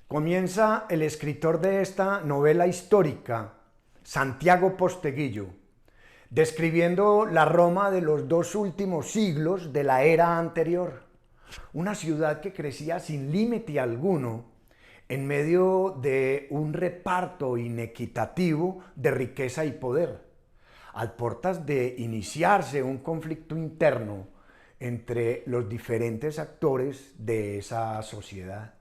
Comienza el escritor de esta novela histórica, Santiago Posteguillo, describiendo la Roma de los 2 últimos siglos de la era anterior, una ciudad que crecía sin límite alguno en medio de un reparto inequitativo de riqueza y poder, a puertas de iniciarse un conflicto interno entre los diferentes actores de esa sociedad.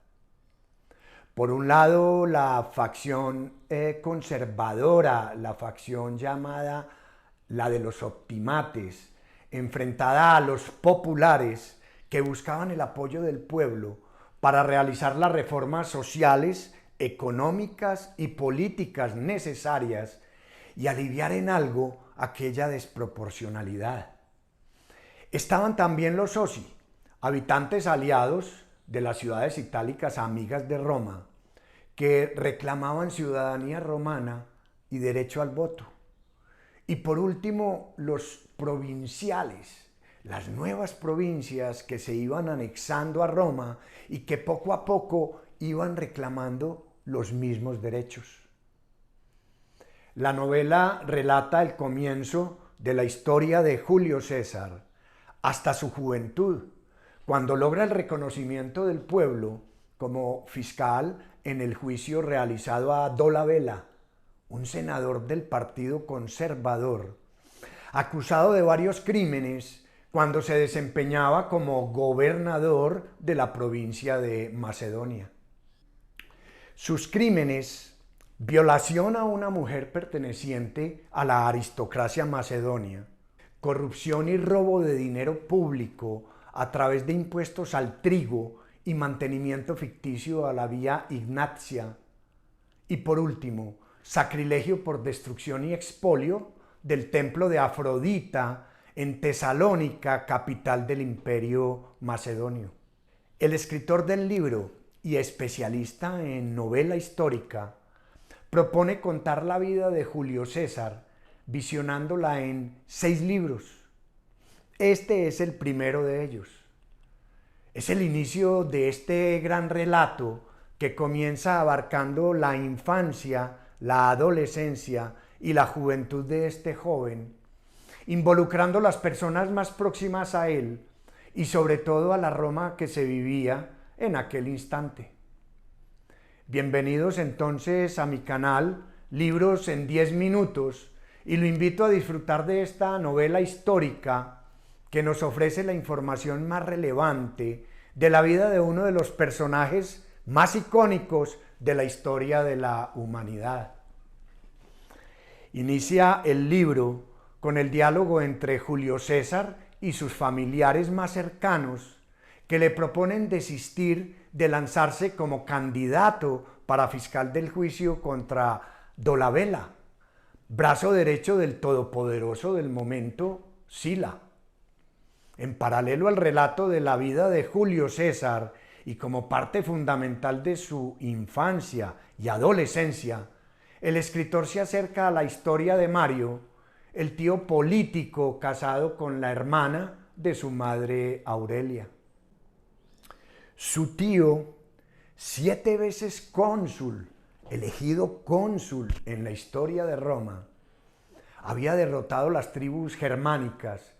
Por un lado, la facción conservadora, la facción llamada la de los optimates, enfrentada a los populares que buscaban el apoyo del pueblo para realizar las reformas sociales, económicas y políticas necesarias y aliviar en algo aquella desproporcionalidad. Estaban también los soci, habitantes aliados de las ciudades itálicas amigas de Roma, que reclamaban ciudadanía romana y derecho al voto. Y por último, los provinciales, las nuevas provincias que se iban anexando a Roma y que poco a poco iban reclamando los mismos derechos. La novela relata el comienzo de la historia de Julio César hasta su juventud, cuando logra el reconocimiento del pueblo como fiscal en el juicio realizado a Dolabella, un senador del Partido Conservador, acusado de varios crímenes cuando se desempeñaba como gobernador de la provincia de Macedonia. Sus crímenes: violación a una mujer perteneciente a la aristocracia macedonia, corrupción y robo de dinero público a través de impuestos al trigo y mantenimiento ficticio a la vía Ignatia, y por último, sacrilegio por destrucción y expolio del templo de Afrodita en Tesalónica, capital del Imperio Macedonio. El escritor del libro y especialista en novela histórica propone contar la vida de Julio César visionándola en 6 libros. Este es el primero de ellos. Es el inicio de este gran relato que comienza abarcando la infancia, la adolescencia y la juventud de este joven, involucrando las personas más próximas a él y sobre todo a la Roma que se vivía en aquel instante. Bienvenidos entonces a mi canal Libros en 10 minutos y lo invito a disfrutar de esta novela histórica que nos ofrece la información más relevante de la vida de uno de los personajes más icónicos de la historia de la humanidad. Inicia el libro con el diálogo entre Julio César y sus familiares más cercanos, que le proponen desistir de lanzarse como candidato para fiscal del juicio contra Dolabella, brazo derecho del todopoderoso del momento, Sila. En paralelo al relato de la vida de Julio César y como parte fundamental de su infancia y adolescencia, el escritor se acerca a la historia de Mario, el tío político casado con la hermana de su madre Aurelia. Su tío, 7 veces cónsul, elegido cónsul en la historia de Roma, había derrotado las tribus germánicas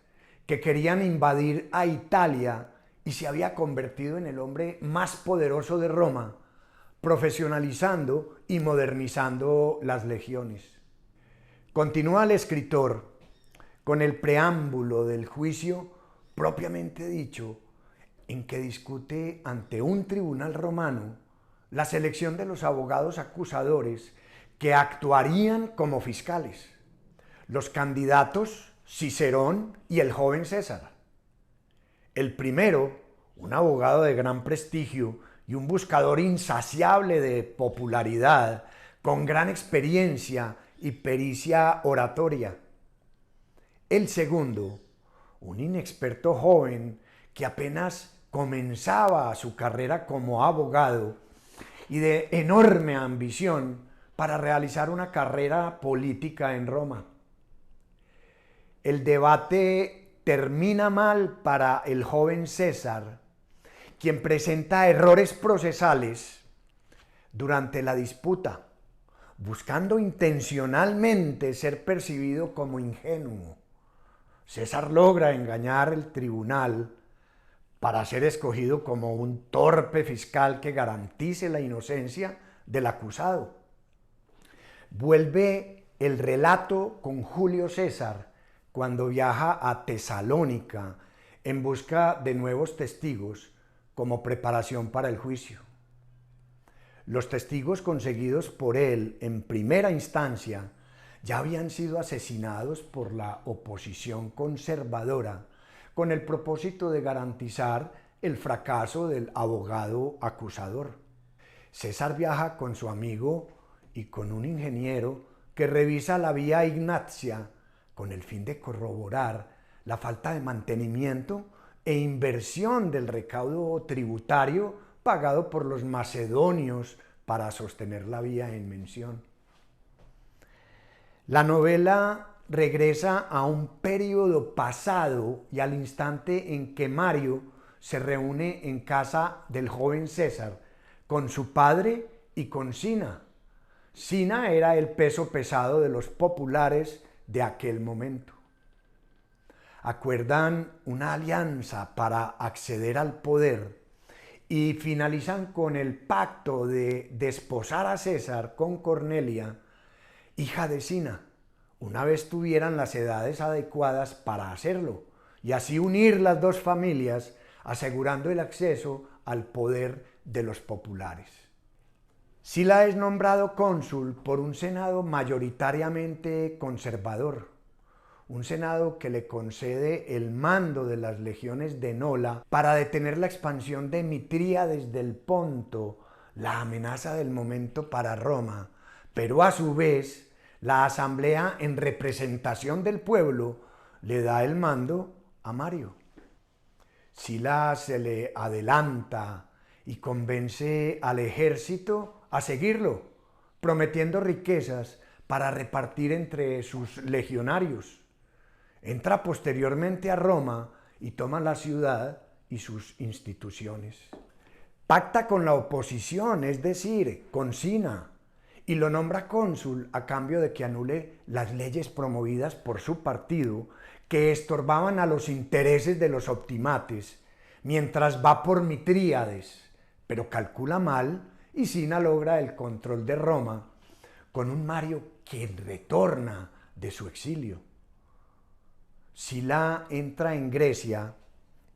que querían invadir a Italia y se había convertido en el hombre más poderoso de Roma, profesionalizando y modernizando las legiones. Continúa el escritor con el preámbulo del juicio propiamente dicho, en que discute ante un tribunal romano la selección de los abogados acusadores que actuarían como fiscales. Los candidatos: Cicerón y el joven César. El primero, un abogado de gran prestigio y un buscador insaciable de popularidad, con gran experiencia y pericia oratoria. El segundo, un inexperto joven que apenas comenzaba su carrera como abogado y de enorme ambición para realizar una carrera política en Roma. El debate termina mal para el joven César, quien presenta errores procesales, durante la disputa, buscando intencionalmente ser percibido como ingenuo. César logra engañar el tribunal para ser escogido como un torpe fiscal que garantice la inocencia del acusado. Vuelve el relato con Julio César cuando viaja a Tesalónica en busca de nuevos testigos como preparación para el juicio. Los testigos conseguidos por él en primera instancia ya habían sido asesinados por la oposición conservadora con el propósito de garantizar el fracaso del abogado acusador. César viaja con su amigo y con un ingeniero que revisa la vía Ignacia con el fin de corroborar la falta de mantenimiento e inversión del recaudo tributario pagado por los macedonios para sostener la vía en mención. La novela regresa a un periodo pasado y al instante en que Mario se reúne en casa del joven César con su padre y con Sina. Sina era el peso pesado de los populares de aquel momento. Acuerdan una alianza para acceder al poder y finalizan con el pacto de desposar a César con Cornelia, hija de Sina, una vez tuvieran las edades adecuadas para hacerlo, y así unir las dos familias, asegurando el acceso al poder de los populares. Sila es nombrado cónsul por un senado mayoritariamente conservador, un senado que le concede el mando de las legiones de Nola para detener la expansión de Mitríades del Ponto, la amenaza del momento para Roma, pero a su vez la asamblea en representación del pueblo le da el mando a Mario. Sila se le adelanta y convence al ejército a seguirlo, prometiendo riquezas para repartir entre sus legionarios. Entra posteriormente a Roma y toma la ciudad y sus instituciones. Pacta con la oposición, es decir, con Sina, y lo nombra cónsul a cambio de que anule las leyes promovidas por su partido que estorbaban a los intereses de los optimates, mientras va por Mitríades, pero calcula mal y Sina logra el control de Roma con un Mario que retorna de su exilio. Sila entra en Grecia,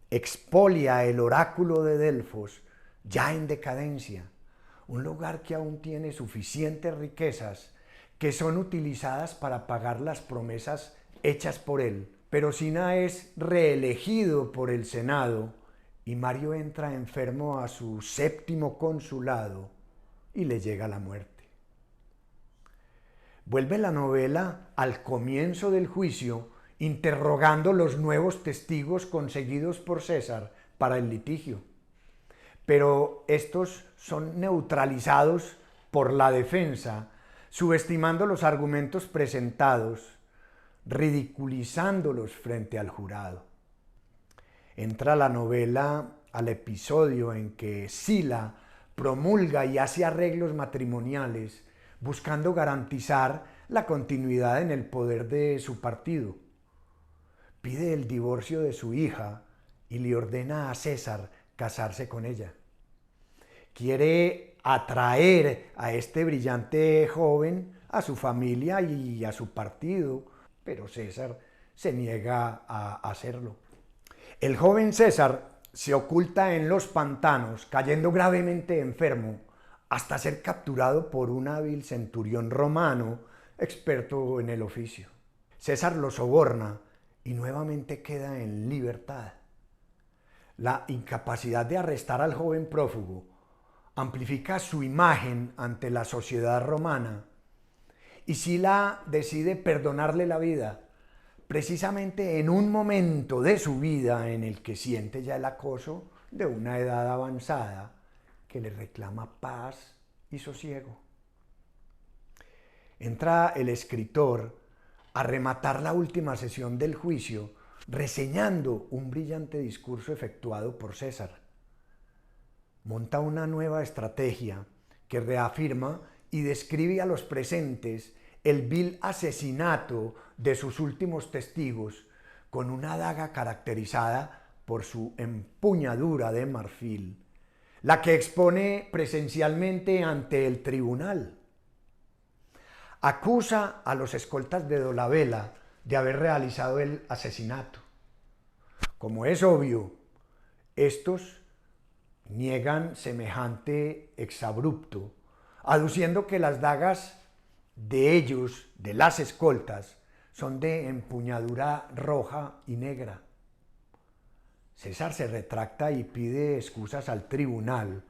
expolia el oráculo de Delfos, ya en decadencia, un lugar que aún tiene suficientes riquezas que son utilizadas para pagar las promesas hechas por él. Pero Sina es reelegido por el Senado y Mario entra enfermo a su 7º consulado y le llega la muerte. Vuelve la novela al comienzo del juicio, interrogando los nuevos testigos conseguidos por César para el litigio. Pero estos son neutralizados por la defensa, subestimando los argumentos presentados, ridiculizándolos frente al jurado. Entra la novela al episodio en que Sila promulga y hace arreglos matrimoniales, buscando garantizar la continuidad en el poder de su partido. Pide el divorcio de su hija y le ordena a César casarse con ella. Quiere atraer a este brillante joven a su familia y a su partido, pero César se niega a hacerlo. El joven César se oculta en los pantanos, cayendo gravemente enfermo, hasta ser capturado por un hábil centurión romano, experto en el oficio. César lo soborna y nuevamente queda en libertad. La incapacidad de arrestar al joven prófugo amplifica su imagen ante la sociedad romana y Sila decide perdonarle la vida, precisamente en un momento de su vida en el que siente ya el acoso de una edad avanzada que le reclama paz y sosiego. Entra el escritor a rematar la última sesión del juicio, reseñando un brillante discurso efectuado por César. Monta una nueva estrategia que reafirma y describe a los presentes el vil asesinato de sus últimos testigos con una daga caracterizada por su empuñadura de marfil, la que expone presencialmente ante el tribunal. Acusa a los escoltas de Dolabella de haber realizado el asesinato. Como es obvio, estos niegan semejante exabrupto, aduciendo que las dagas de ellos, de las escoltas, son de empuñadura roja y negra. César se retracta y pide excusas al tribunal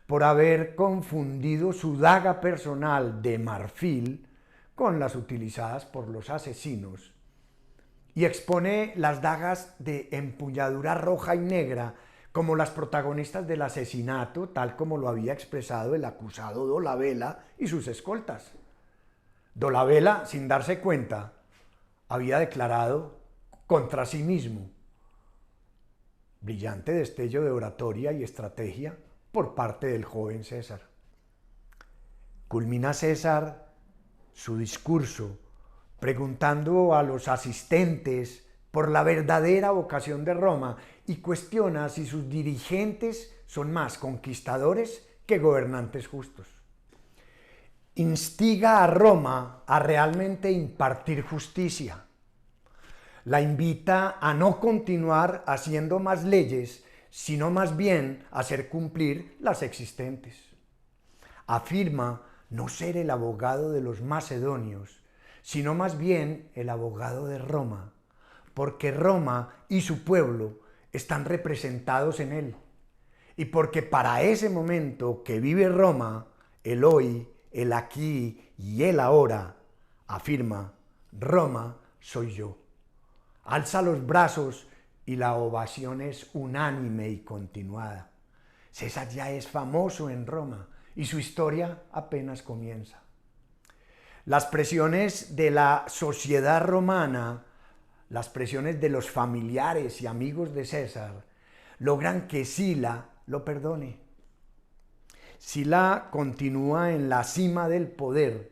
por haber confundido su daga personal de marfil con las utilizadas por los asesinos, y expone las dagas de empuñadura roja y negra como las protagonistas del asesinato, tal como lo había expresado el acusado Dolabella y sus escoltas. Dolabella, sin darse cuenta, había declarado contra sí mismo. Brillante destello de oratoria y estrategia por parte del joven César. Culmina César su discurso preguntando a los asistentes por la verdadera vocación de Roma y cuestiona si sus dirigentes son más conquistadores que gobernantes justos. Instiga a Roma a realmente impartir justicia. La invita a no continuar haciendo más leyes, sino más bien a hacer cumplir las existentes. Afirma no ser el abogado de los macedonios, sino más bien el abogado de Roma, porque Roma y su pueblo están representados en él, y porque para ese momento que vive Roma, el hoy, el aquí y el ahora, afirma, Roma soy yo. Alza los brazos y la ovación es unánime y continuada. César ya es famoso en Roma y su historia apenas comienza. Las presiones de la sociedad romana, las presiones de los familiares y amigos de César, logran que Sila lo perdone. Sila continúa en la cima del poder,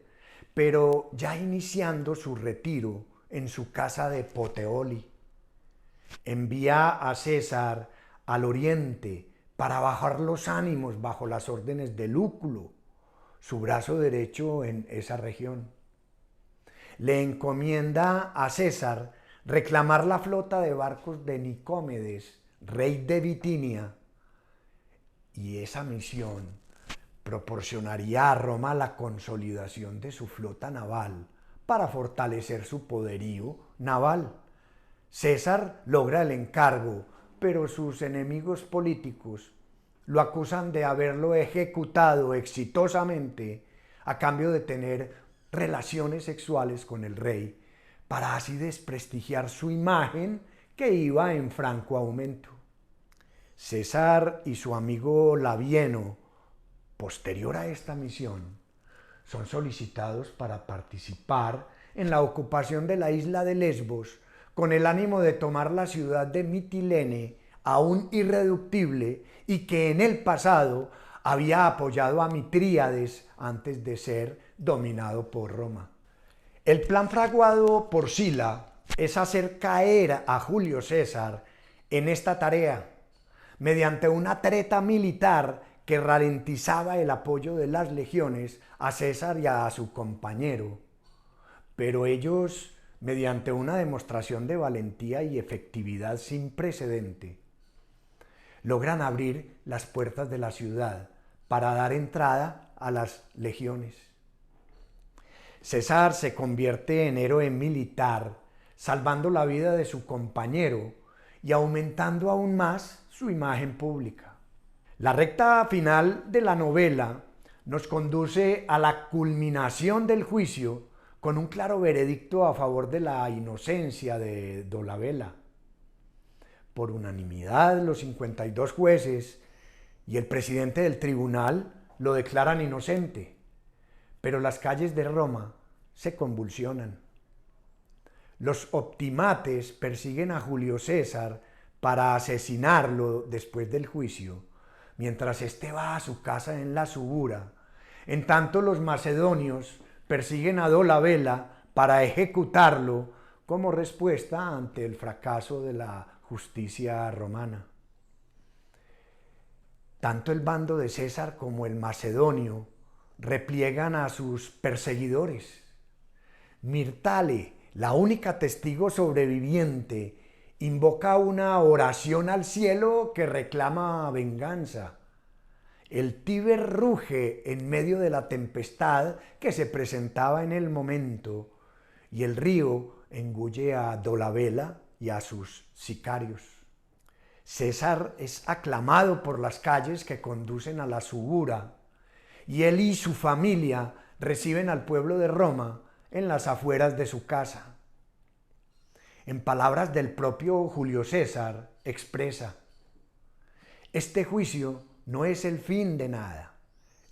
pero ya iniciando su retiro en su casa de Puteoli. Envía a César al oriente para bajar los ánimos bajo las órdenes de Lúculo, su brazo derecho en esa región. Le encomienda a César reclamar la flota de barcos de Nicómedes, rey de Bitinia, y esa misión proporcionaría a Roma la consolidación de su flota naval para fortalecer su poderío naval. César logra el encargo, pero sus enemigos políticos lo acusan de haberlo ejecutado exitosamente a cambio de tener relaciones sexuales con el rey, para así desprestigiar su imagen que iba en franco aumento. César y su amigo Labieno, posterior a esta misión, son solicitados para participar en la ocupación de la isla de Lesbos con el ánimo de tomar la ciudad de Mitilene, aún irreductible y que en el pasado había apoyado a Mitríades antes de ser dominado por Roma. El plan fraguado por Sila es hacer caer a Julio César en esta tarea mediante una treta militar que ralentizaba el apoyo de las legiones a César y a su compañero, pero ellos, mediante una demostración de valentía y efectividad sin precedente, logran abrir las puertas de la ciudad para dar entrada a las legiones. César se convierte en héroe militar, salvando la vida de su compañero y aumentando aún más su imagen pública. La recta final de la novela nos conduce a la culminación del juicio con un claro veredicto a favor de la inocencia de Dolabella. Por unanimidad, los 52 jueces y el presidente del tribunal lo declaran inocente, pero las calles de Roma se convulsionan. Los optimates persiguen a Julio César para asesinarlo después del juicio, mientras éste va a su casa en la Subura, En tanto, los macedonios persiguen a Dolabela para ejecutarlo como respuesta ante el fracaso de la justicia romana. Tanto el bando de César como el macedonio repliegan a sus perseguidores. Mirtale, la única testigo sobreviviente, invoca una oración al cielo que reclama venganza. El Tíber ruge en medio de la tempestad que se presentaba en el momento y el río engulle a Dolabela y a sus sicarios. César es aclamado por las calles que conducen a la Subura y él y su familia reciben al pueblo de Roma en las afueras de su casa. En palabras del propio Julio César, expresa: este juicio no es el fin de nada,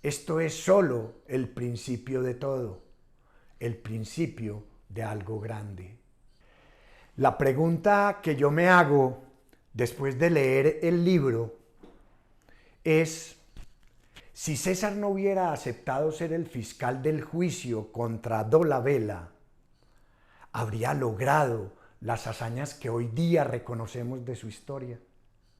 esto es solo el principio de todo, el principio de algo grande. La pregunta que yo me hago después de leer el libro es: si César no hubiera aceptado ser el fiscal del juicio contra Dolabela, ¿habría logrado las hazañas que hoy día reconocemos de su historia?